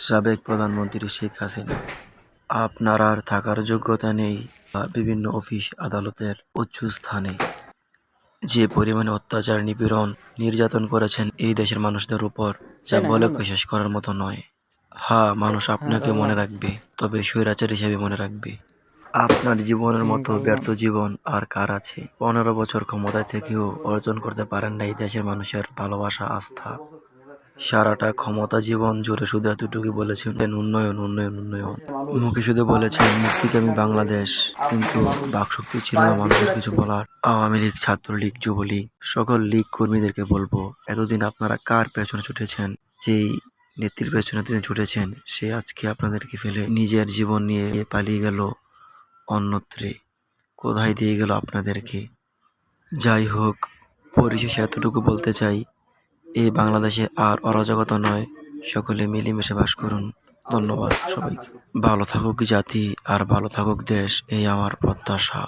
সাবেক প্রধানমন্ত্রী শেখ হাসিনা, আপনার আর থাকার যোগ্যতা নেই বিভিন্ন অফিস আদালতের উচ্চ স্থানে। যে পরিমাণে অত্যাচার, নিপীড়ন, নির্যাতন করেছেন এই দেশের মানুষদের উপর, যা বলে শেষ করার মতো নয়। হ্যাঁ, মানুষ আপনাকে মনে রাখবে, তবে স্বৈরাচার হিসেবে মনে রাখবে। আপনার জীবনের মতো ব্যর্থ জীবন আর কার আছে? 15 বছর ক্ষমতায় থেকেও অর্জন করতে পারেন না এই দেশের মানুষের ভালোবাসা, আস্থা। সারাটা ক্ষমতা জীবন জুড়ে শুধু এতটুকু বলেছেন, উন্নয়ন উন্নয়ন উন্নয়ন। মুখে শুধু বলেছেন মুক্তিকামী বাংলাদেশ, কিন্তু বাকশক্তি ছিল না মানুষের কিছু বলার। আওয়ামী লীগ, ছাত্রলীগ, যুবলীগ, সকল লীগ কর্মীদেরকে বলবো, এতদিন আপনারা কার পেছনে ছুটেছেন? যেই নেত্রীর পেছনে তিনি ছুটেছেন, সে আজকে আপনাদেরকে ফেলে নিজের জীবন নিয়ে পালিয়ে গেল অন্যত্রে। কোথায় দিয়ে গেল আপনাদেরকে? যাই হোক, পরিশেষে এতটুকু বলতে চাই, এই বাংলাদেশে আর অরাজকতা নয়, সকলে মিলেমিশে বাস করুন। ধন্যবাদ সবাইকে। ভালো থাকুক জাতি আর ভালো থাকুক দেশ, এই আমার প্রত্যাশা।